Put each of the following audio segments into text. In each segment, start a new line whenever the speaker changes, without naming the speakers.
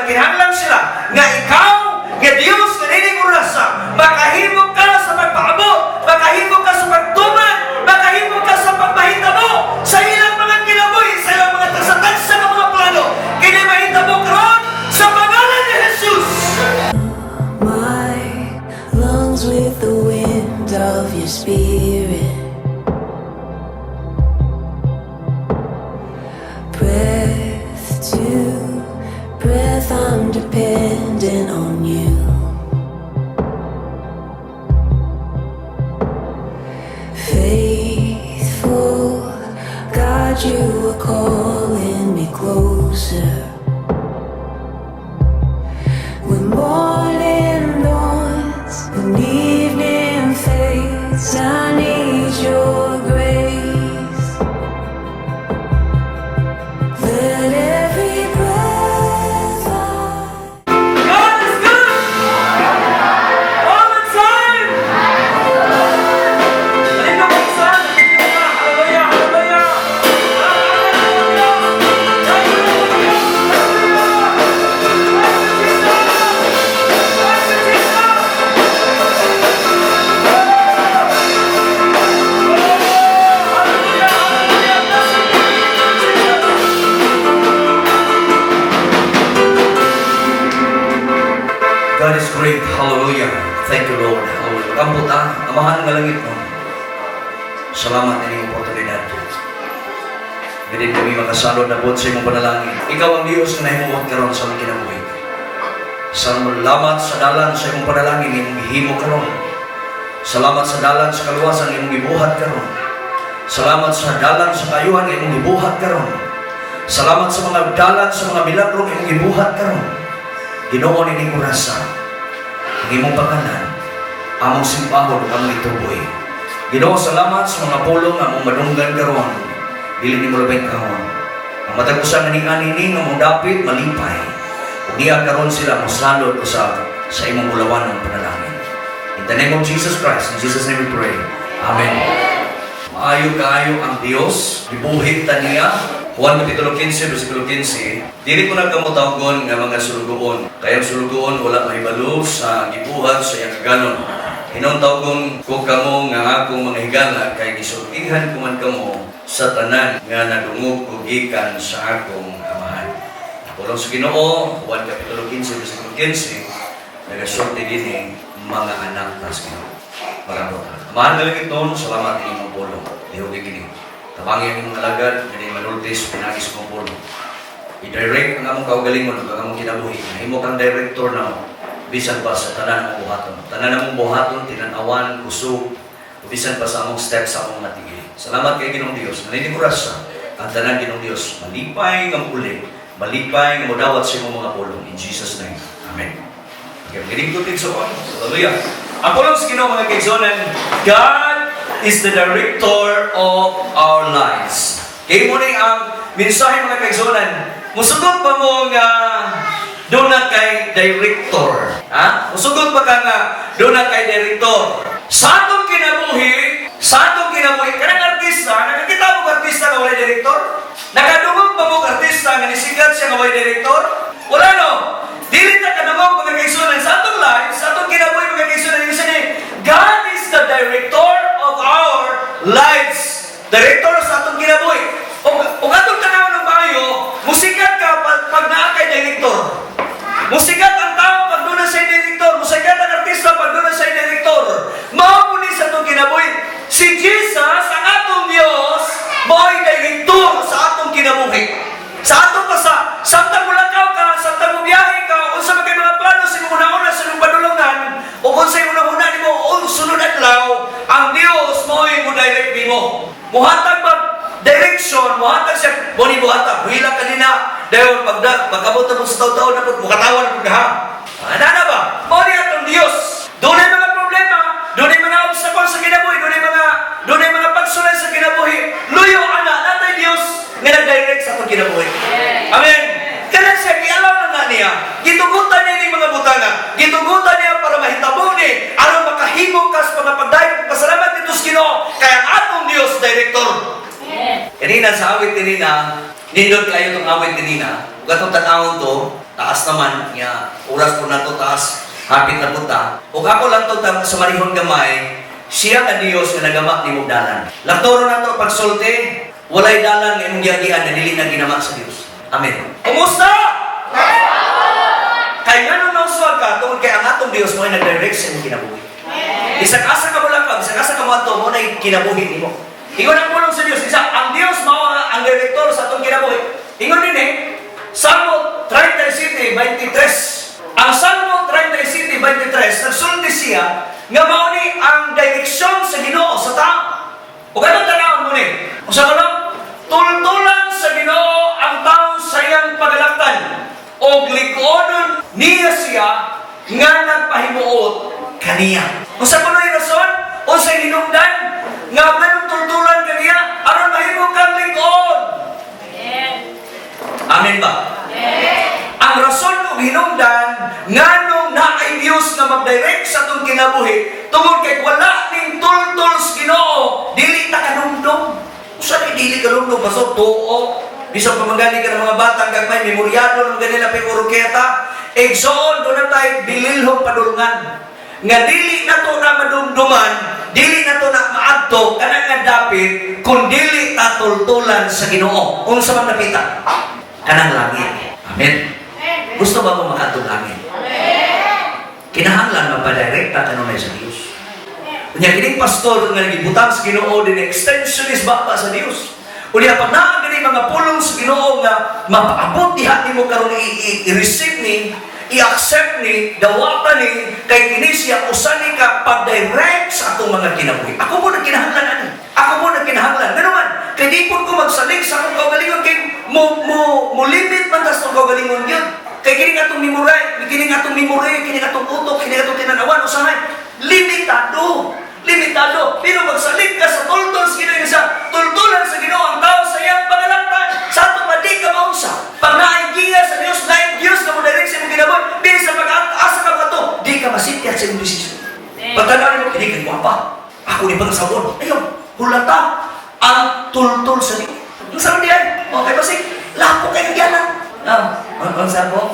nagkinahanglan sila nga ikaw nga Dios kanining orasa makahimo ka sa pagpaabot, makahimo ka sa pagtuman, makahimo ka sa pagmahitabo sa ilang mga kinabuhi, sa ilang mga tagsa-tagsa ng mga plano kini mahitabo karon sa pangalan ni Jesus.
My lungs with the wind of your spirit, breath to breath, I'm dependent on you. Faithful God, you are calling me closer. When morning dawns, when evening fades, I need your grace. Let every breath
God is good all the time. Halika po sa hallelujah, hallelujah. God is great. Hallelujah. Thank you, Lord. Hallelujah. Kamputa, amahan ng langit mo. Salamat na iyong oportunidad. Ganit kami makasalod na po sa iyong panalangin. Ikaw ang Diyos na nahimuot karon sa mga kinabuhi. Salamat sa dalan sa iyong panalangin, iyong gihimo karon. Salamat sa dalan sa kaluwasan, iyong gibuhat karon. Salamat sa dalan sa kayuhan, iyong gibuhat karon. Salamat sa mga dalan sa mga milagro, iyong gibuhat karon. Ginoo ni Nicolasa, ang imong pangalan, among simpahon, among ituboy. Ginoo, salamat sa mga pulong among madunggan karon, dili ni mo labay kahon. Ang matagusan nga ni nga mong dapit, malipay. Ug niya karon sila mo salod sa imong ulawan ng panalangin. In the name of Jesus Christ, in Jesus' name we pray. Amen. Maayo kaayo ang Dios, gibuhit ta niya. Juan Kapitulo 15, versikulo 15. Dili ko nagkamutawgon nga mga sulugoon. Kaya ang sulugoon wala mahibalo sa gibuhat sa iyang kaganon. Hinong tawgon ko kamo nga akong mga higala kay gisultihan ko man kamo sa tanan nga nadungog ko gikan sa akong amahan. Pulong sa Ginoo, Juan Kapitulo 15, versikulo 15, nagasulti din mga anak tas Ginoo. Maraming amahan nga lang ito, salamat din imong pulong. Dihog gini. Tabangin yung alagad, hindi manultis, pinagis mong puno. I-direct ang among kaugalingon, ang among kinabuhi. Nahimo kang director na bisan pa sa tanan ng buhaton. Tanan ng buhaton, tinanawan, kusog, bisan pa sa among steps sa among matigil. Salamat kay Ginoong Dios. Naninigurasa ang tanan Ginoong Dios. Malipay ng uli, malipay ng mudawat sa imong mga pulong. In Jesus' name. Amen. Okay, maginig ko tigsoon. Hallelujah. Ang pulong sa Ginoo mga kaizonan, God is the director of our lives. Kaya mo ang mensahe mga kaizonan, musugod pa mo nga doon na kay director. Ha? Musugod pa ka nga doon na kay director. Sa atong kinabuhi, kanang artista, nakakita mo artista nga wala director? Nakadungog pa mo artista nga nisigat siya nga wala director? Wala no? Dili ta kadungog mga kaizonan sa atong lives, sa atong kinabuhi mga kaizonan, yung sabi, God is the director of our lives. Director sa atong kinabuhi. Kung atong tanaw ng bayo, musikat ka pag naa kay director. Musikat ang tao pag doon sa director. Musikat ang artista pag doon sa director. Maupuni sa atong kinabuhi. Si Jesus, ang atong Diyos, mo'y director sa atong kinabuhi. Sa atong pasa, samtang mulakaw ka, samtang mubiyahe ka, kung sa mga plano sa mga una-una sa mga padulungan, o kung sa una-una ni mo, o sunod adlaw, ang Diyos mo'y mo-direct mo. Muhatag ba direction, muhatag siya, mo ni muhatag, huila kanina, dahil pagkabot na mo sa taon-taon na po, mukatawan na po ka ha. Ano na ba? Mo ni atong Diyos. Doon ay mga problema, doon ay mga obstacle sa kinabuhi, doon ay mga pagsulay sa kinabuhi. Luyo, anak, natay Diyos, nga nag-direct sa atong kinabuhi. Amen. Kaya siya, kialaw na niya. Gitugutan niya ng mga butanga. Gitugutan niya para mahitabo ni. Aron makahimo ka sa mga pagdayo. Pasalamat nito sa Ginoo. Kaya ang atong Diyos, director. Kanina sa awit kanina, nindot kayo itong awit kanina. Gatong tanawon to, taas naman, nga oras po na to taas, hapit na punta. O ako lang to sa marihon gamay, siya ka Diyos nga nagama ni mong dalan. Latoro na to pagsulti, walay dalan nga imong giagian na dili na ginama sa Dios. Amen. Kumusta? Kay ngano nauswag ka tungod kay ang atong Dios mo ay nagdirect sa imong kinabuhi. Isang asa ka mo lang ka, isang asa ka mo ato mo na kinabuhi nimo. Ingon ang pulong sa Dios, isa ang Dios mao ang direktor sa atong kinabuhi. Ingon din Salmo 37:23. Ang Salmo 37:23 nagsulti siya nga mao ni ang direksyon sa Ginoo sa tao. O ganun tanawon mo ni. O sa kanang tultulan sa Ginoo ang taong sa iyang pagalaktan o likonon niya siya nga nagpahimuot kaniya. O sa kuno'y rason o sa hinungdan nga ganun tultulan kaniya aron mahimo kang likod. Amen ba? Ang rason o hinungdan nganong naay Dios na mag-direct sa itong kinabuhi tungod kay wala ning tultol sa Ginoo dili ta kanumdum. Usa ni dili kanumdum pasod tuo. Bisag pamagali ka ng mga batang gagmay memoryado ng ganila pay uruketa egsoon do na tay bililhong padulngan nga dili na to na madumduman, dili na to na maadto kana nga dapit kun dili ta tultulan sa Ginoo. Unsa man napita? Kanang langit. Amen. Gusto ba mo makatong langit? Kinahanglan magpa-direkta kanunay sa Dios. Unya kining pastor nga nagibutang sa Ginoo din extensionist ba sa Dios. Unya pag naa gani mga pulong sa Ginoo nga mapaabot diha nimo karon i-receive ni, i-accept ni, dawatan ni kay kini siya usani ka pag-direct sa atong mga kinabuhi. Ako mo nagkinahanglan ani. Ako mo nagkinahanglan. Ngano man kay di pud ko magsalig sa akong kaugalingon kay mo limit man tas tong kaugalingon gyud. Kay kini atong memory, kini atong utok, kini atong tinanawan usahay limitado. Pero magsalig ka sa tultol sa Ginoo sa tultulan sa Ginoo ang tao sa iyang pangalaktan. Sa ato pa di ka maunsa. Pag naaigiya sa Dios, lain Dios na mo direct sa imong ginabuhi, bisan sa pag-asa ka ato, di ka masitya sa imong desisyon. Pagtanaw mo kini kay guwapa. Ako ni pang sabon. Ayon, hulata ang tultol sa Ginoo. Ang sarap diyan. Okay ba si? Lapo kay gyanan. Ang sabon.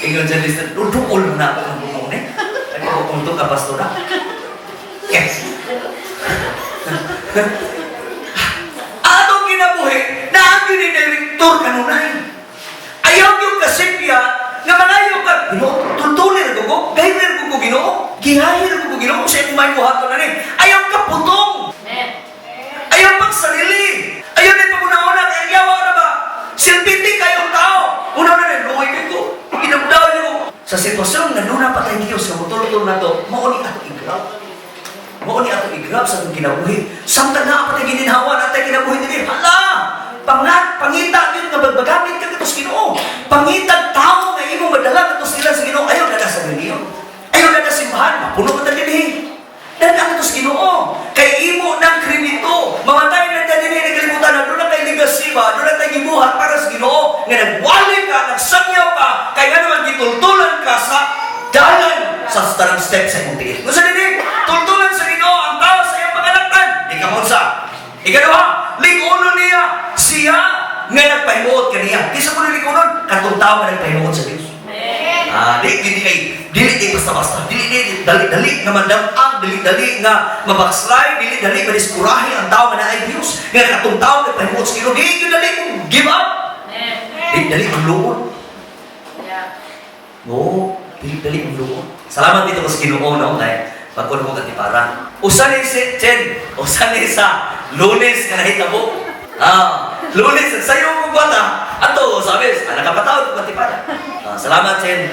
Ingon dyan listen, dudukol na ako ng bumong ni. Ano ko kung ito ka, pastora? Yes. Atong kinabuhi, na ang director kanunay. Ayaw yung kasipya, nga mangayo ka, Ginoo, tultulir ko, gayrir ko Ginoo, gihahir ko Ginoo, kung sa'yo kumain ko hato na rin. Ayaw ka putong. Ayaw magsarili. Ayaw na ipaguna-una, kaya yawa na ba? Silpiti kayong tao. Una na rin, luwi ko. Inamdaw niyo. Sa sitwasyon na nuna pa tayo Diyos, na mutulog na to, mauni ato igrab. Mauni ato igrab sa itong kinabuhi. Samtang na pa tayo gininhawa na tayo kinabuhi din. Hala! Pangita yun nga bagbagamit ka katos Ginoo. Pangitag tao nga imong madala katos nila sa Ginoo. Ayaw na sa Ginoo. Ayaw na simbahan. Mapuno ka tayo din. Dan ang katos Ginoo. Kay imo ng krimito. Mamatay na tayo din nagkalimutan na doon na tayo legacy ba? Doon na tayo gibuhat para sa Ginoo. Nga nagwali ka, nagsangyaw ka, kaya naman gitultulan ka sa dalan sa starang step sa imong tingin. Gusto din, tultulan sa Ginoo ang tao sa iyang pangalaktan. Di ka monsa. Ikaduha, likonon niya siya nga nagpahimuot kaniya. Kisa ko likonon, katong tao nga nagpahimuot sa Diyos. Dili basta-basta. Dili dali nga mandam-ang, dili nga mabakslay, dili madiskurahi ang tao nga naay Diyos. Nga katong tao nagpahimuot sa Ginoo, dili dali give up. Dili magluon. No, dili magluon. Salamat dito sa Ginoo no kay pagkuno mo katiparan. Usa ni sa Lunes nga nahitabo. Lunes sayo mo bata. Ato sabes, nakapatawad ko katiparan. Salamat Chen.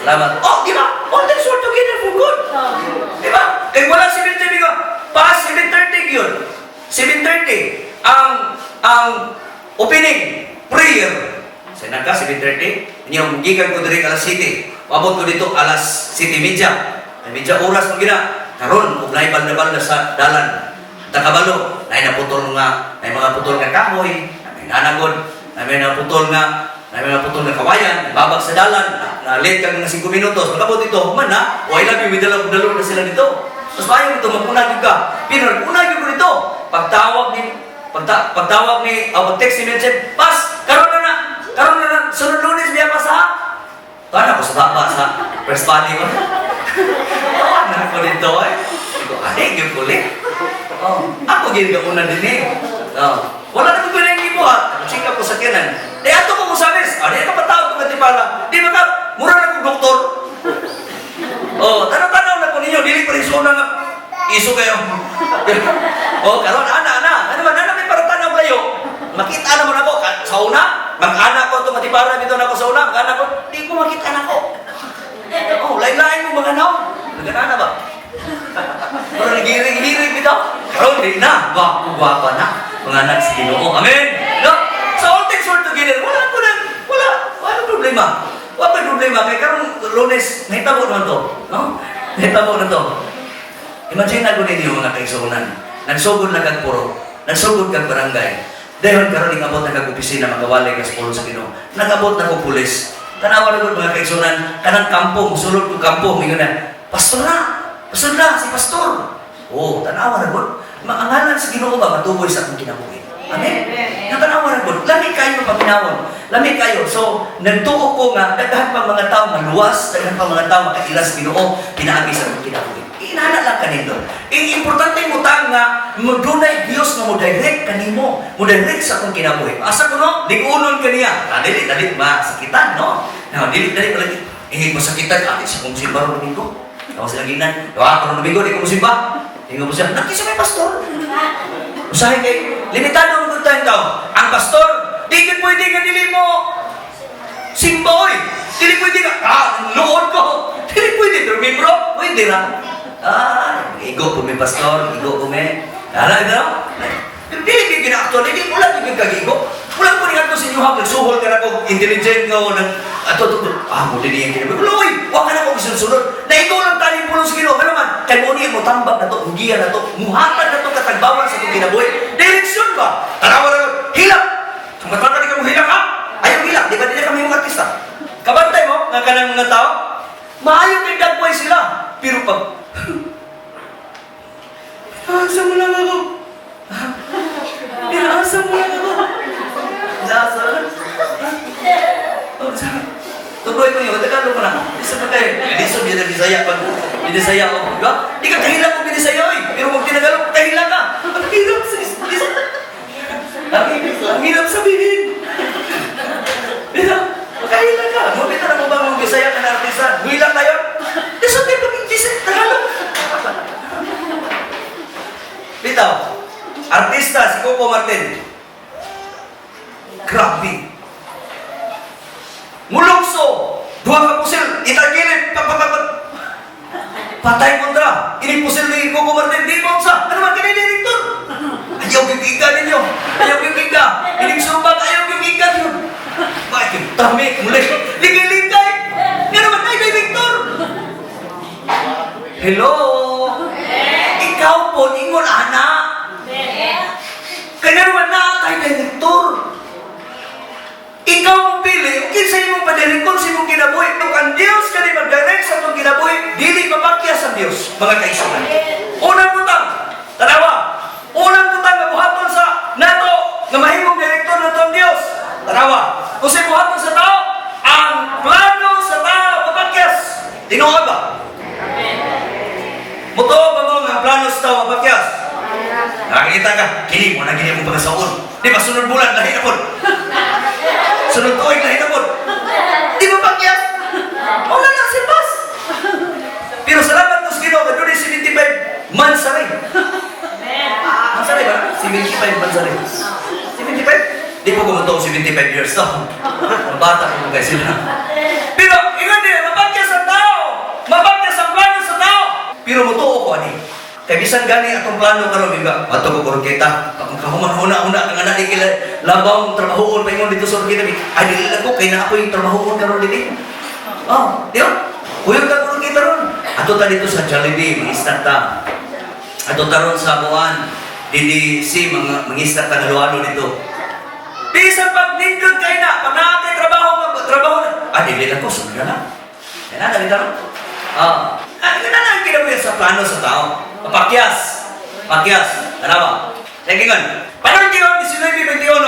Salamat. Oh, di ba? All things work together for good. Di ba? Kaya wala 7:30 ko. Pa 7:30 yun. 7:30 ang opening prayer. Sa naga 7:30, inyong gikan ko diri alas 7. Abot ko dito alas 7:30. Medya oras mo gina. Karon ug nay balda-balda sa dalan. Takabalo, nay naputol nga, nay mga putol nga kahoy, nay nanagod, nay mga putol nga kawayan, babag sa dalan, na late kang ng 5 minutos. Pagkabot dito, man na, o I love you, midalo na sila dito. Mas bayo dito, magpunag ka. Pero magpunag ko dito. Pagtawag ni, pag-text ni Menchen, pas, karon na, sunod First body ko. Ano ko dito eh? Iko, yung kulit. Ako ginagauna din eh. Wala na ko yung gibuhat. Sika ko sa kinan. Ato ko mo sabes. Ito patawag ko katipala. Di ba ka, mura na ko doktor. Tanaw-tanaw na po ninyo. Dili pa rin suna nga. Iso kayo. Karon, ana. Ano ba, may paratanaw kayo. Makita naman ako. Sa una, mag-anak ko ito, matipara dito na ako sa una. Mag-anak ko, di ko makita na ko. Lain-lain mo mga naw. Nagana ba? Pero nagiring-hiring ito. Karon, di na. Gwapa na. Mga anak sa Ginoo. Amen. No? Sa all things work together, wala problema. Wala problema. Kaya karon Lunes, nahitabo naman to. No? Nahitabo na to. Imagine na ko ninyo mga kaigsuunan. Nagsugod na kag puro. Nagsugod kag barangay. Dahil karon ing abot na kag opisina magawalay kas puro sa Ginoo. Nagabot na ko pulis. Tanawa na ko mga kaigsuunan. Kanang kampo, musulod ko kampo. Mingon na, pastor na, si pastor. Tanawa na ko. Maangalan sa Ginoo ba matuboy sa akong kinabuhi. Amen. Natanawa na ko. Lami kayo paminawon. Lami kayo. So, nagtuo ko nga, daghan pa mga tao maluwas, daghan pa mga tao makailas Ginoo, pinaagi sa akong kinabuhi. Inana lang kanito. Importante mo ta nga, dunay Dios nga mo direct kanimo, mo direct sa akong kinabuhi. Asa ko no? Ligunon kaniya. Dili ba sakitan, no? Dili lagi. Mo sakitan ati sa kong simba ron domingo. Ako sila ginan. Karon domingo di ko mo simba. Tingnan mo siya, nakisa may pastor. Usahay kay, limitado ang tayo tao. Ang pastor, di ka pwede ka dili mo simba, oy. Dili pwede ka, noon ko. Dili pwede, pero membro, pwede na. Igo po may pastor, igo po may. Alam. Dili ka gina-actual, hindi mo lang yung kagigo. Wala po rin ato sa inyo ha, nagsuhol ka na kung intelligent ka o mo din yung kinabi. Uy, huwag ka na kong sunod. Na ikaw lang tayo pulong sa Ginoo. Ano man, kay mo niya mo tambak na to, hugiyan na to, muhatag na to, katagbawan sa itong kinabuhi. Direksyon ba? Tanawa na hilak. Matanda di ka mo hilak ha? Ayaw hilak, di ba nila kami yung artista? Kabantay mo, nga ka ng mga tao, maayaw kay dagway sila. Pero pag, asa mo lang ako. Asa mo lang ako. Tuloy ko yun, Tagalog mo na. Isa pa kayo. Lisod yun ang Bisaya pag Binisaya ko. Diba? Di ka kahila kung Binisaya eh. Pero kung Tinagalog, kahila ka. Ang hirap sa Ang hirap sabihin. Diba? Kahila ka. Mabita na mo ba mga Bisaya ka na artista? Hila tayo? Lisod din pag Tagalog. Bitaw. Artista, si Coco Martin. Grabe. Mulokso. Duha ka pusil. Itagilid. Patay kontra. Ini pusil ni Coco Martin. Di mo sa. Ano man ka na direktor? Ayaw yung giga ninyo. Ayaw yung giga. Ining sumbag. Ayaw yung giga ninyo. Bakit? Tami. Muli. Ligay-ligay. Ano man ay direktor? Hello? Ikaw po, ingon anak. Kaya naman na kay direktor. Ikaw ang pili, kung sa imong padirikon sa imong kinabuhi, kung ang Diyos ka ni mag-direct sa itong kinabuhi, dili mapakyas ang Diyos, mga kaisunan. Unang butang, tanawa, unang butang na buhaton sa nato, na mahimong direktor na itong Diyos, tanawa, kung sa buhaton sa tao, ang plano sa tao mapakyas. Tinuod ba? Mutuo ba mo ang plano sa tao mapakyas? Nakakita ka, kini mo na gini mong pagkasaon. Di ba, sunod bulan, lahi na po. Sunod tuwing lahi na po. Di ba pakyas? Wala na, silpas. Pero salamat mo sa Ginoo, doon ay 75 mansari. Mansari ba? 75 mansari. 75? Di po kumunto 75 years to. Bata ko kayo sila. Pero, ingat din, mapakyas ang tao. Mapakyas ang plano sa tao. Pero mutuo ko, ani. Kaya bisan gani atong plano karon nga ato ko kurang kita kahuman una ang anak ni kila labang trabahoon pa ingon dito sa kita ay dili lang ko kay na ako yung trabahoon karon dili di ba kuyo ta kurang kita ron ato ta dito sa Jollibee mangistat ta ato taron sa buwan DDC mangistat ta halo-halo dito bisan pag nindot kay na pag naatay trabaho dili lang ko sunod na yan na dali ta ano na lang kinabuhi sa plano sa tao pakyas. Ano ba? Tekingan. Panon kiyon 19:21.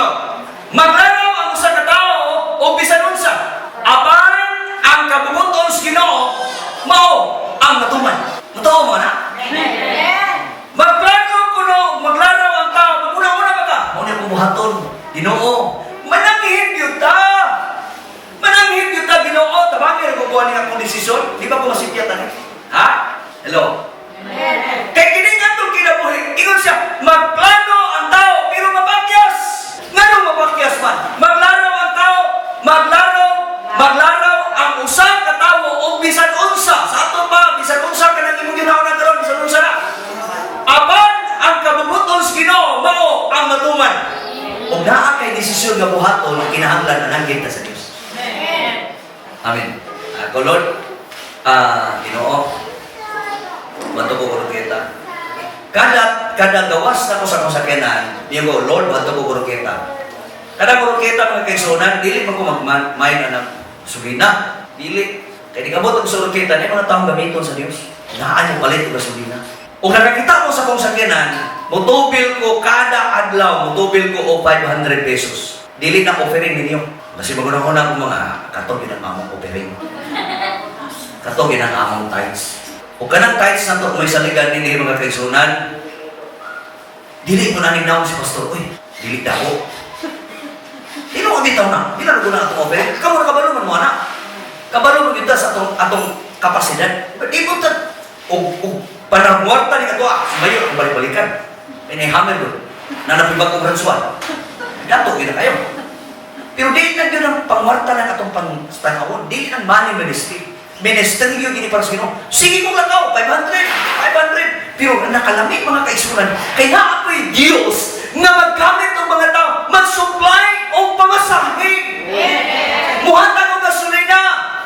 Maglaraw ang usa ka tawo o bisan unsa. Apan ang kabubuton sa Ginoo desisyon nga buhaton kinahanglan anangin ta sa Dios. Amen. Ako Lord, Ginoo, bato ko kuruketa. Kada gawas na ko sa kusakyanan, niyo ko, Lord, bato ko kuruketa. Kada kuruketa mga kaigsunan, dili man ko magmain na ng sugina. Dili. Kaya di kabot ang kuruketa, na mga taong gamiton sa Dios. Naan yung palit ko sugina. O nakakita ko sa kong sakyanan, mutubil ko kada adlaw, mutubil ko o 500 pesos. Dili na offering ninyo. Kasi maguna-una ko mga katogin ang among offering. Katogin ang among tithes. O kanang tithes na to, may saligan nini mga kaigsunan, dili ko na ninaw si pastor, uy, dili daw. Dino ko bitaw na, dili na ko na itong offering. Kamu na kabalo man mo anak. Kabalo mo kita sa atong kapasidad. Di mo ta, o panarmuarta ni kato, sumayo, ang balik-balikan. May naihammer doon, na napibag kong ransuan. Dato, gina kayo. Pero di na yun ang pangwarta ng atong pang-stanawon. Di ang money ministry. Ministry yun gini para sa Ginoo. Sige kong lakaw, 500. Pero nakalami mga kaisuran. Kaya ako'y Diyos na maggamit ng mga tao, mag-supply o pamasahe. Muhatang o gasolina.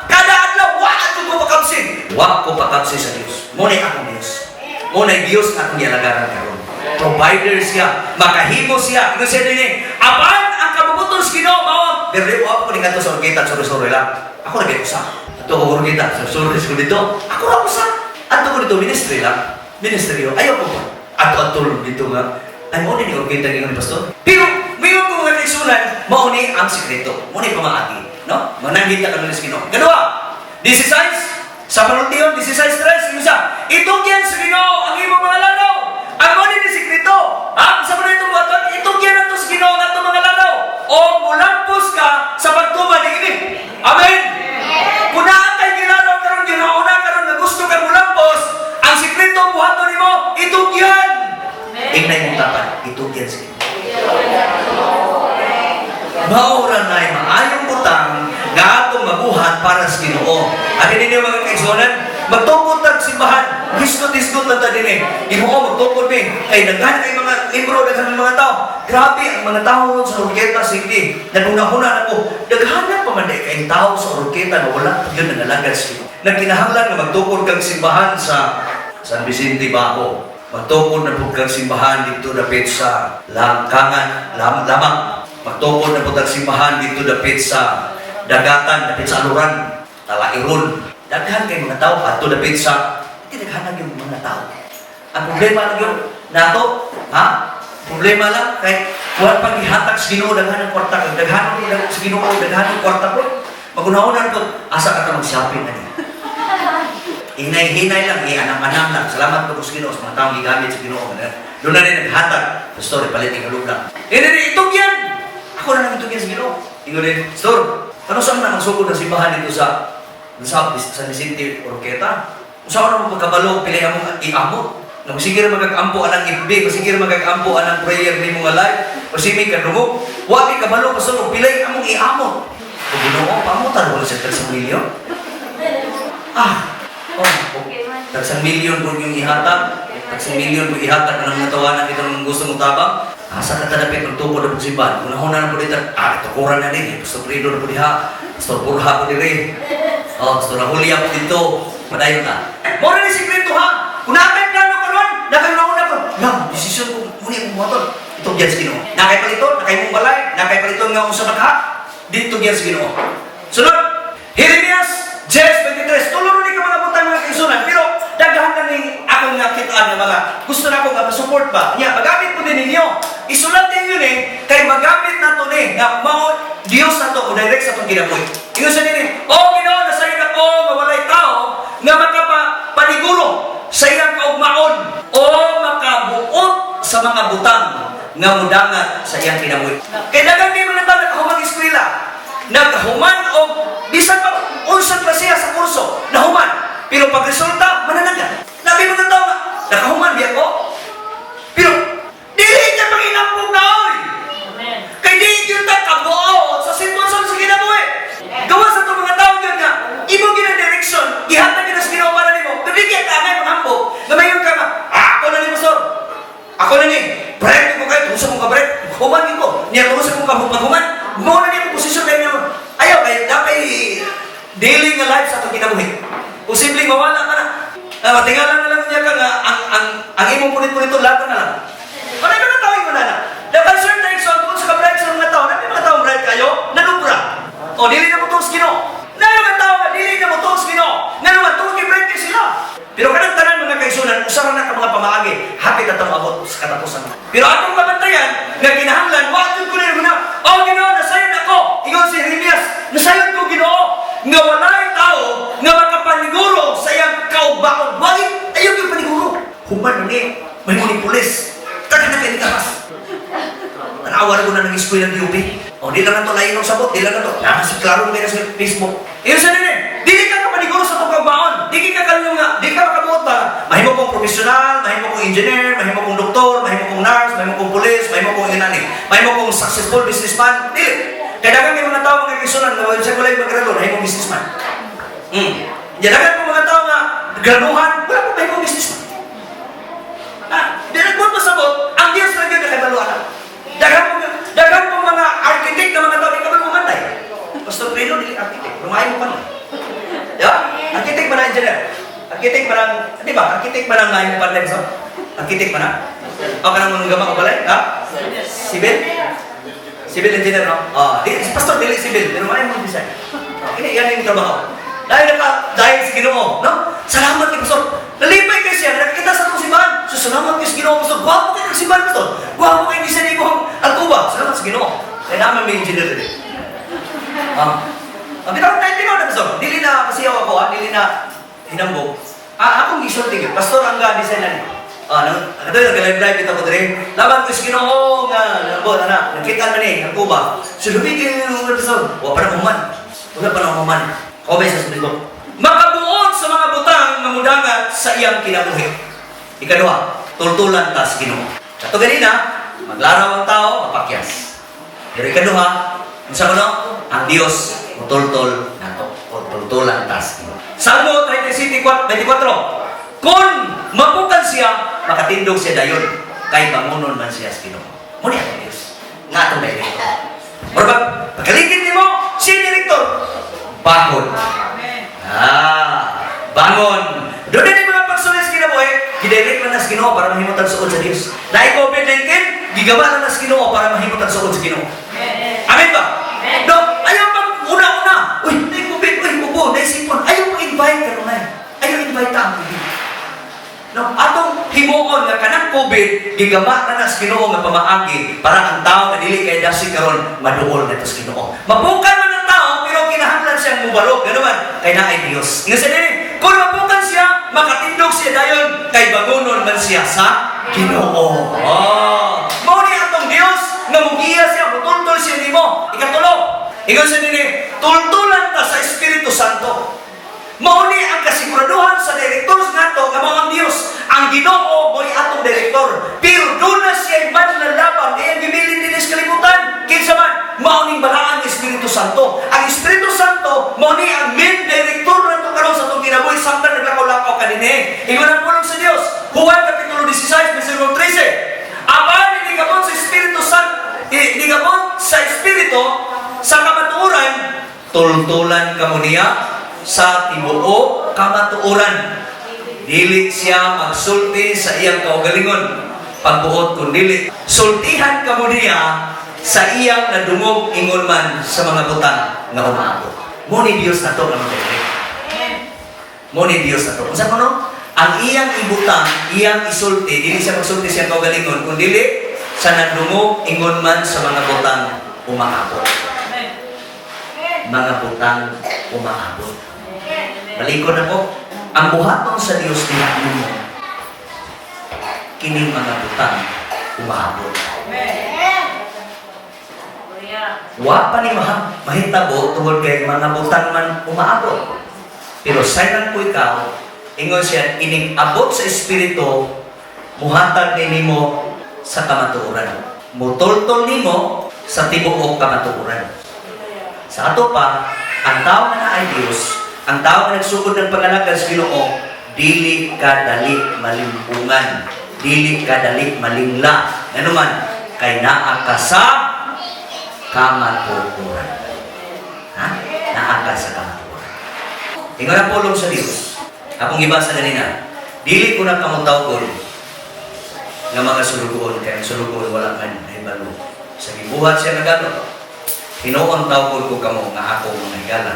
Kada adlaw, wala ko pakapsin. Wala ko pakapsin sa Diyos. Muna'y akong Diyos. Muna'y Diyos na akong yalagaran karon. Provider siya, makahimo siya. Ito siya din apan ang kabubuton sa Ginoo mao. Pero di ko ako ni kanto sa orkita, sorry lang. Ako na kayo sa. Ito ko orkita, sorry ko dito. Ako na sa. Ato ko dito ministry lang. Ministeryo. Ayaw ko ba? Ato dito nga. Ay mo ni orkita ni pastor. Pero mayon ko nga isulan, mao ni ang sikreto. Mo ni pamaagi, no? Mananggit ka kanus Ginoo. Kadua, 16 sa panultiyon 16:3 isa. Ito yan sa Ginoo ang imong mga lanaw. Ang mo ni sikreto. Sa mga itong buhaton, itong yan ang sa Ginoo nga itong mga lanaw. O mulampos ka sa pagtuman ni ini. Amen? Kung naatay ginanaw karon ginauna karon na gusto ka mulampos, ang sikreto ang buhaton ni mo, itong yan. Ignay mong tapat, itong yan sa Ginoo. Maura na yung maayong butang nga atong mabuhat para sa Ginoo. At hindi niyo mga kaigsunan, magtungkol tag simbahan. Hisgot-hisgot lang tayo din Ginoo, magtungkol din. Ay, naghan kay mga libro, naghan mga tao. Grabe, ang mga tao sa Orketa City. Naguna-huna na po. Naghanap pa man kay tao sa Orketa na wala. Yun na nalagad siya. Nagkinahanglan na magtungkol kang simbahan sa San Vicente Baco. Magtungkol na po kang simbahan dito dapit sa Langkangan, Lamang. Magtungkol na po kang simbahan dito dapit sa Dagatan, dapit sa Aluran, Talairon. Daghan kay mga tao ato dapit sa tinaghanag yung mga tao. Ang problema lang yun nato, problema lang kay wala pang ihatag sa Ginoo daghan ang kwarta kay daghan ko sa Ginoo daghan ang kwarta ko. Magunahon ko asa ka ta mag-shopping ani. Hinay-hinay lang, anam-anam lang. Salamat po sa Ginoo sa mga taong gigamit sa Ginoo. Doon na rin naghatag. Pastor, palitin ang lugar. Itong yan! Ako na nang itong yan sa Ginoo. Ingo din, Pastor, ano saan na magsugod ng simbahan dito sa San Vicente Orketa? Kung saan na magkabalo, pilay among iamot. Na masigir magag-ampo anang ibig, masigir magag-ampo anang prayer ni mong alay, masimig ka dumog. Wabi kabalo, Pastor, pilay among iamot. Kung Ginoo, pamutan mo sa 3 milyon? Tagsang milyon po yung ihatag. Tagsang milyon po ihatag na ng natawanan ito ng gusto mong tabang. Asa ka tadapit magtupo na po si Ban. Una-una na po dito. Ito kuran na rin. Pastor Prido na po diha. Pastor Burha po din. Pastor Rahulya po dito. Padayon ka. Mora ni sikreto ha. Kung nakay plano ka ron, nakay una ko. Lang, desisyon ko muna yung motor. Itong yan sa Ginoo. Nakay palito, nakay mong balay, nakay palito nga kung sa magha. Dito yan sa Ginoo. Sunod, Jeremias 10:23. Tuluro ni ka mga butang mga kaisunan. Pero daghan na ni akong nakitaan ng mga gusto na akong support ba? Nya, magamit po din ninyo. Isulat din yun kay magamit na to nga mao Diyos na to o direct sa itong ginaboy. Yung sa nini, Ginoo, nasa iyo na ko, mawalay tao, nga makapaniguro sa iyang kaugmaon o makabuot sa mga butang nga mudangat sa iyang kinaboy. Kaya dagang di mga tao nakahumang eskwela, naghuman o bisan pa unsang klasiya sa kurso, nahuman. Pero pag resulta, mananagan. Nabi mga tao na, nakahuman di ako. Pero, dili niya pag-inampong na oy. Kaya di yun ta kabuo sa sitwasyon sa kinabuhi. Gawa sa itong mga tao yun nga, imo gina-direction, ihatag ka na sa Ginoo para nimo. Bibigyan ka nga ng hambog. Gamayon ka nga, ako na ni Pastor. Ako na ni, break mo kayo, tusa mong ka-break. Human ko. Niya tusa mong ka-break. Posibleng mawala ka na. Matingalan na lang niya ka nga, ang imong punit-punito, lata na lang. Ano yung mga tao yung manana? The concern na example sa ka-bright sa mga tao, may mga tao bright kayo, nanubra. O, dili na mo itong skino. Na yung mga tao, dili na mo itong skino. Nga naman, itong bright kayo sila. Pero kanang tanan mga kaisunan, usaran na ka mga pamaagi, hapit na abot sa katapusan. Pero atong mabantayan, nga kinahanglan, wakit ko na yung muna, o Ginoo, nasayon ako. Ingon si Jeremias, nasayon ko Ginoo, nga walay tao, nga makapaniguro sa iyang kaugbaon. Wagit, ayaw yung paniguro. Human ni, may pulis. Taga na kayo kapas. Tanawar ko na ng eskwela ng UP. O, di lang na ito lain ng sabot, di lang na ito. Si Claro kayo sa Facebook. Iyon sa nene, di ka kapaniguro sa itong kaugbaon. Di ka kalunga nga, di ka makabuot ba? Mahimo kong profesional, mahimo kong engineer, mahimo kong doktor, mahimo kong nurse, mahimo kong pulis, mahimo kong inani, mahimo kong successful businessman. Dili. Kaya dagan may mga tao nga kaisunan na siya wala yung magradon, mahimo businessman. Dagan po mga tao nga graduhan, wala po mahimo businessman. Di nagbuot masabot, ang Diyos na yun na kaibaluan na. Dagan po mga architect na mga tao, di ka ba kumantay? Pastor Prino, dili architect, lumahay mo pa na. Diba? Architect ba na engineer? Architect ba ng, di ba? Architect ba ng lain mo pa na so? Architect ba na? O ka nang mga balay? Ha? Civil? Civil engineer, no? Pastor, dili civil, pero may mo design. Yan yung trabaho. Dahil sa Ginoo, no? Salamat kay Pastor. Nalipay kayo siya, nakikita sa itong simbahan. So, salamat kayo sa Ginoo, Pastor. Guwapo kayo ng simbahan, Pastor. Guwapo kayo sa ibong altuba. Salamat sa Ginoo. Kaya naman may engineer rin. Bitaw na, Pastor. Dili na pasiyaw ako, dili na hinambog. Akong gisulting, Pastor, ang design na niya. Ito yung nag-live kita ko rin. Laban ko sa Ginoo nga, nakita man ang kuba. So, lumigil yung Pastor. Wala pa na uman. Wala pa na uman. Obay sa sunod ko. Makabuot sa mga butang na mudangat sa iyang kinabuhi. Ikaduha, tultulan ta sa Ginoo. Ito ganina, maglaraw ang tao, mapakyas. Pero ikaduha, sa kuno, ang Diyos, mutultol na to. O tultulan ta sa Ginoo. Salmo 37:24. Kung mapukan siya, makatindog siya dayon. Kay bangunon man siya sa Ginoo. Muna ang Diyos. Nga itong director. Marabag, pagkaligid ni mo, si director. Bangon. Bangon. Doon din yung mga pagsulis kinabuhi, gidirect na nas Ginoo para mahimutan suod sa Diyos. Dahil COVID-19, gigawa na nas Ginoo para mahimutan suod sa Ginoo. Amen ba? No, ayaw pang una-una. Uy, may COVID, uy, bubo, naisipon. Ayaw pang invite ka naman. Ayaw invite ang COVID. No, atong himuon nga kanang COVID, gigama na nas Ginoo nga pamaagi para ang tao nga dili kay dasi karon maduol na sa Ginoo. Mapukan man ang tao pero kinahanglan siyang mubalog, ganoon kay naay Dios. Nga sa dili, kung mapukan siya, makatindog siya dayon kay bangunon man siya sa Ginoo. Mao ni atong Dios nga mugiya siya, mutultol siya nimo. Ikatulo, ingon sa dili, tultulan ta sa Espiritu Santo. Mauni ang kasiguraduhan sa direktor nato nga mga Diyos. Ang Ginoo mo'y atong direktor. Pero doon na siya manlalaban. Ang gimilin din sa kalibutan. Kinsa man, mauning balaan ng Espiritu Santo. Ang Espiritu Santo, mauni ang main direktor nato karon sa itong kinabuhi. Samtang naglakaw-lakaw kanini. Ingon ang pulong sa Diyos. Juan Kapitulo 16, versículo 13. Apan, inigabot sa Espiritu Santo, inigabot sa Espiritu, sa kamatuoran, tultulan kamo niya sa tibuo kamatuoran. Dili siya magsulti sa iyang kaugalingon pagbuot kun dili sultihan kamo niya sa iyang nadungog ingon man sa mga butang nga umaabot. Mo ni Dios nato nga magdiri. Mo ni Dios nato. Unsa kuno? Ang iyang ibutang, iyang isulti, dili siya magsulti sa iyang kaugalingon kun dili sa nadungog ingon man sa mga butang umaabot. Mga butang umaabot. Malikod ako, ang buhaton sa Diyos nila mo, kining mga butang umaabot. Wa pa ni mahitabo tungkol kay mga butang man umaabot. Pero silent po ikaw, ingon siya, ining abot sa Espiritu, muhatag ni mo sa kamatuoran. Mutultol ni mo sa tibuok kamatuoran. Sa ato pa, ang tao na ay Diyos, ang tao na nagsugod ng pangalagan sa Ginoo, dili ka dali malimpungan, dili ka dali malingla. Ano man, kay naa ka sa kamatuoran. Naa ka sa kamatuoran. Ingon ang pulong sa Diyos. Akong gibasa ganina. Dili ko na kamutawgon nga mga sulugoon, kaya ang sulugoon wala man nahibalo. Sa gibuhat siya nagano, hinuon tawgon ko kamo nga ako mga higala,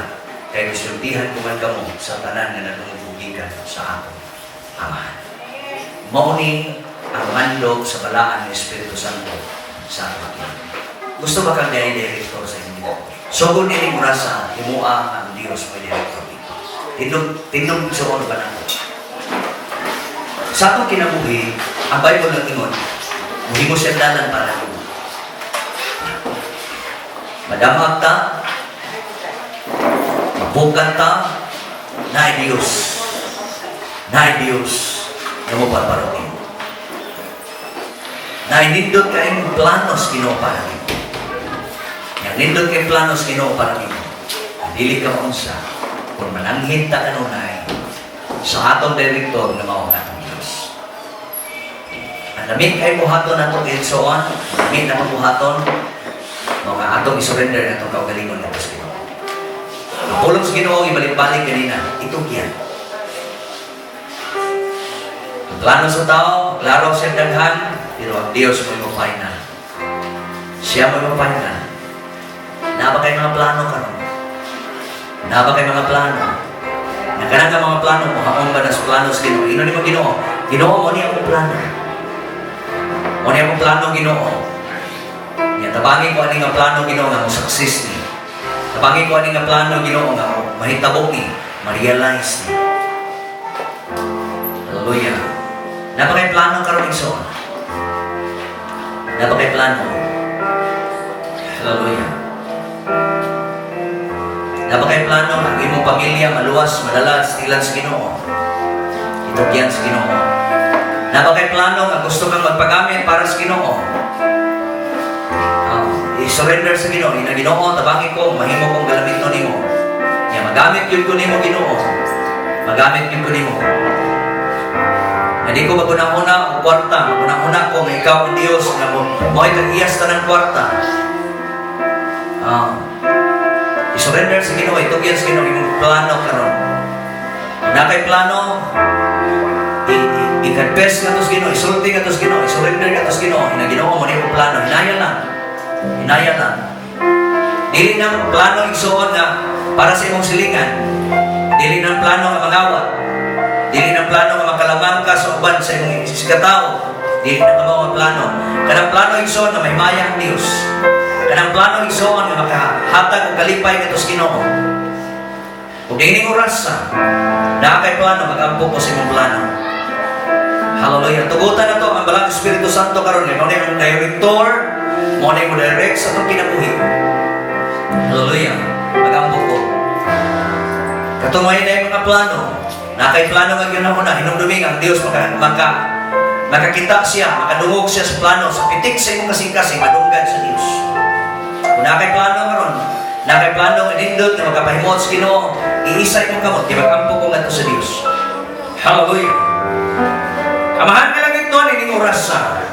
kaya gisultihan ko man kamo sa tanan nga nanungugikan sa ako. Amahan. Mauni ang mandog sa balaan ng Espiritu Santo sa akin. Gusto ba kang director sa inyo? Sugod din mo rasa, himua ang Diyos mo director. Tindog sa ba na? Sa atong kinabuhi, ang Bible ng ingon, muhi mo siya dalan para mo. Madamag ta, mabukan ta, na Diyos, na mo parparokin. Na inindot kayong planos Ginoo para nimo. Yang nindot kayong planos Ginoo para nimo. Dili ka maunsa, kung mananghid ta kanunay sa atong direktor na mao atong Dios. Lamig ay buhaton nato gitsoon, lamig na buhaton mga atong isurrender natong kaugalingon nato sa Ginoo. Ang pulong sa Ginoo ibalik-balik kanina, ito yan. Ang plano sa tao, klaro siya daghan, pero ang Diyos mo final. Siya mo final. Naba kayo mga plano karon? Naba kayo mga plano? Nagkaroon ka mga plano mo, haong ba na sa plano sa Ginoo? Ino ni mo Ginoo? Ginoo mo niya akong plano. Mo niya akong plano Ginoo. Yan, tabangin ko aning ang plano Ginoo nga mo success ni. Tabangin ko aning ang plano Ginoo nga mo mahitabok ni, ma-realize ni. Hallelujah. Naba kayo plano karon igsoon? Naba kayo plano? Hallelujah. Naba kayo plano ang imong pamilya maluwas, madala, istilan sa Ginoo. Itugyan sa Ginoo. Naba kayo plano nga gusto kang magpagamit para sa Ginoo. I-surrender sa Ginoo. Ina Ginoo, tabangin ko, mahimo kong galamito nimo. Ya magamit yun ko nimo Ginoo. Magamit yun ko nimo. Hindi ko magunang-una o kwarta. Magunang-una ko nga ikaw ang Diyos na mo ay kag-iyas ta ng kwarta. I-surrender sa Ginoo, itugyan sa Ginoo imong plano karon. Na kay plano, i-confess ka to sa Ginoo, isulti ka to sa Ginoo, i-surrender ka to sa Ginoo. Ina Ginoo mo ni plano, hinaya lang. Hinaya lang. Dili nang plano igsuon nga para sa imong silingan. Dili nang plano nga mangawat. Dili nang plano nga makalamang ka sa uban sa imong katao. Dili nang mga plano. Kanang plano igsuon nga may maya ang Dios. Kanang plano igsuon nga makahatag og kalipay kadto sa Ginoo. Ug dining oras na kay plano magampo ko sa imong plano. Hallelujah. Tugutan na to ang Balang Espiritu Santo karon nga mo ni director, mo ni mo direct sa itong kinabuhi. Hallelujah. Magampo ko. Katungoy na yung mga plano. Nakay plano nga yun ako na hinumduming ang Diyos makakita siya, makadungog siya sa plano, sa pitik sa imong kasing-kasing, madunggan sa Diyos. Kung nakay plano karon, nakay plano inindot na magkapahimot sa Ginoo, iisa imong kamot, di magampo ko nga to sa Diyos. Hallelujah. Amahan ka lang ito, nining oras sa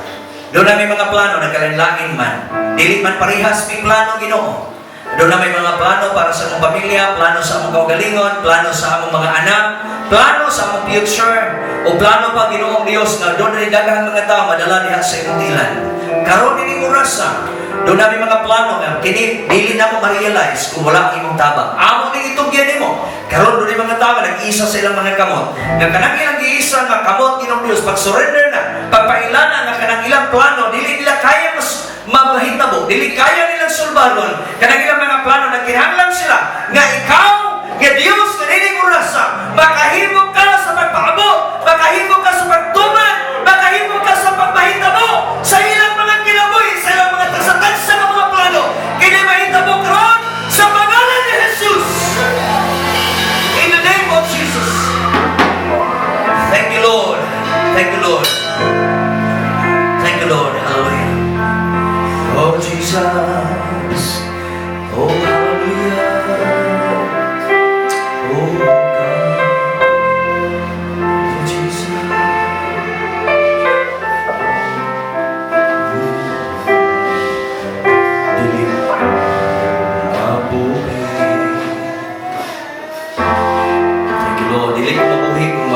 doon na may mga plano na kalanlangin man. Dili man parehas may plano Ginoo. Doon na may mga plano para sa among pamilya, plano sa among kaugalingon, plano sa among mga anak, plano sa among future, o plano pa Ginoong Dios na doon na daghang mga tao madala diha sa imong tilan. Karon ini oras doon na may mga plano nga kini dili na mo ma-realize kung wala ang imong tabang. Amo ning itugyan nimo. Karon doon mga tao nag-iisa sa ilang mga kamot. Nga kanang ilang giisa nga kamot Ginoong Dios pag-surrender na, pagpailana nga kanang ilang plano dili nila kaya mas mabahitabo, dili kaya nilang sulbaron kanang ilang mga plano na kinahanglan sila nga ikaw nga Dios nga nining oras makahimo ka sa pagpaabot, makahimo ka sa pagtuman, makahimo ka sa pagpahitabo sa ilang mga kinabuhi, sa ilang mga tagsa-tagsa ng mga plano kini mahitabo karon sa pangalan ni Jesus. In the name of Jesus. Thank you Lord. Thank you Lord. Thank you Lord. Hallelujah. Oh Jesus, oh hallelujah, oh God, oh Jesus. Dili mabuhi. Thank you Lord. Dili ko mabuhi kung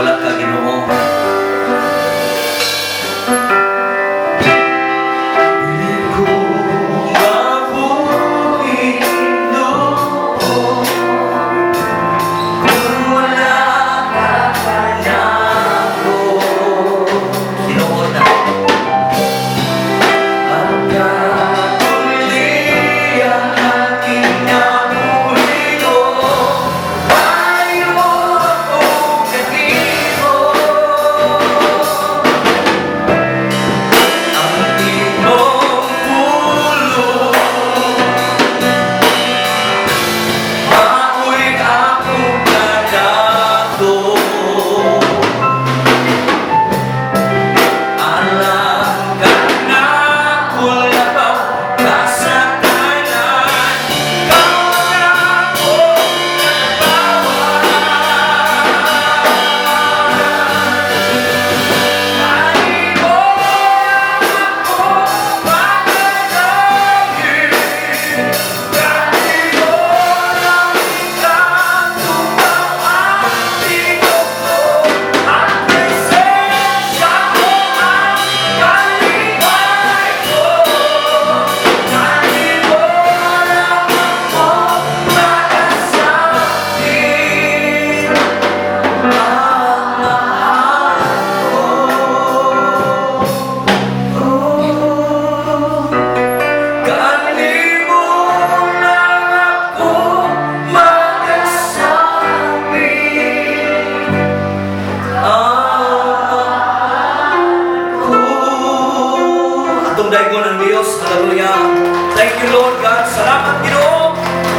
you, Lord God. Salamat, Ginoo.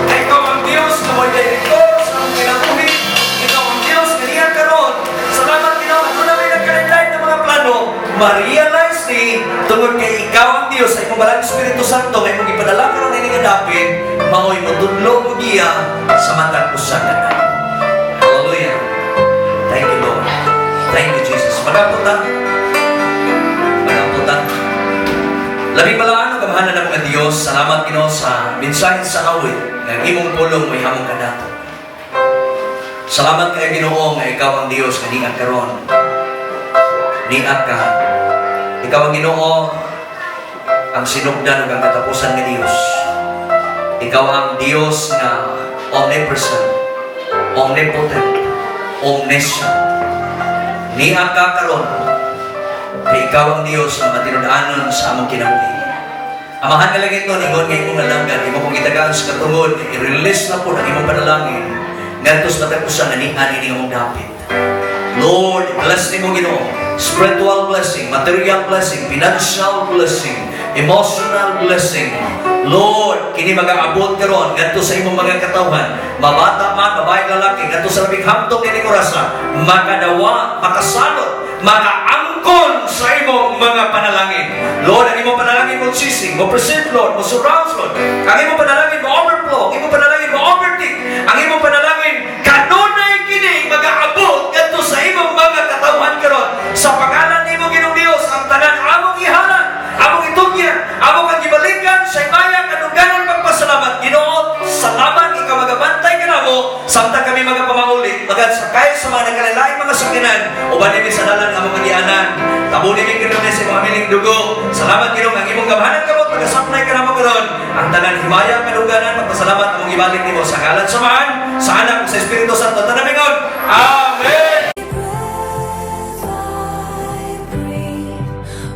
Na ikaw ang Diyos na may direktor sa among kinabuhi. Ikaw ang Diyos na niya karon. Salamat, Ginoo. Ano na may nagkalinday ng mga plano? Ma-realize ni tungod kay ikaw ang Diyos sa imong balang Espiritu Santo nga imong ipadala karon ini nga dapit, maoy mo tudlo mo giya sa matag usa ka na. Hallelujah. Thank you, Lord. Thank you, Jesus. Magaputan. Magaputan. Labing balaan ang kamahanan ng mga Diyos. Salamat, Ginoo, sa mensahe sa awit ng imong pulong may hamong kanato. Salamat kay Ginoo nga ikaw ang Diyos nga niya karon. Niya ka. Ikaw ang Ginoo ang sinugdan ug ang katapusan nga Dios. Ikaw ang Dios nga omnipresent, omnipotent, omniscient. Niya ka karon. Kay ikaw ang Dios na matinud-anon sa among kinabuhi. Amahan nga lang ito, ningon nga imong nalanggan, imo kong itagaan sa katungod, i-release na po ng imong panalangin, ngantos matapusan na ni-ani ni imong dapit. Lord, bless ni mo Ginoo. Spiritual blessing, material blessing, financial blessing, emotional blessing. Lord, kini mag-aabot karon ngadto sa imong mga katawhan, mabata man, babae lalaki, ngadto sa labing hamtong ni orasa, makadawa, makasalot, makaangkon sa imong mga panalangin. Lord, ang imong panalangin mo sising, mo present, Lord, mo surrounds, Lord. Ang imong panalangin mo overflow, ang imong panalangin mo overtake, ang imong panalangin kanunay kini mag-aabot ngadto sa imong mga katawhan karon. Sa pangalan nimo Ginoong Dios, ang tanan among ihalan, among itugyan, among kagibalikan sa imaya kaduganan pagpasalamat. Ginoo, salamat ikaw magabantay ka namo samtang kami magapamanguli magagsakay sa mga nagkalain mga sakyanan uban ni sa dalan among magianan. Tabunin mi kini sa mga miling dugo. Salamat Ginoo ang imong gamhanan kamot magasaplay ka namo karon. Ang tanan himaya kaduganan pagpasalamat among ibalik nimo sa ngalan sa Anak sa Espiritu Santo. Tanan mingon. Amen.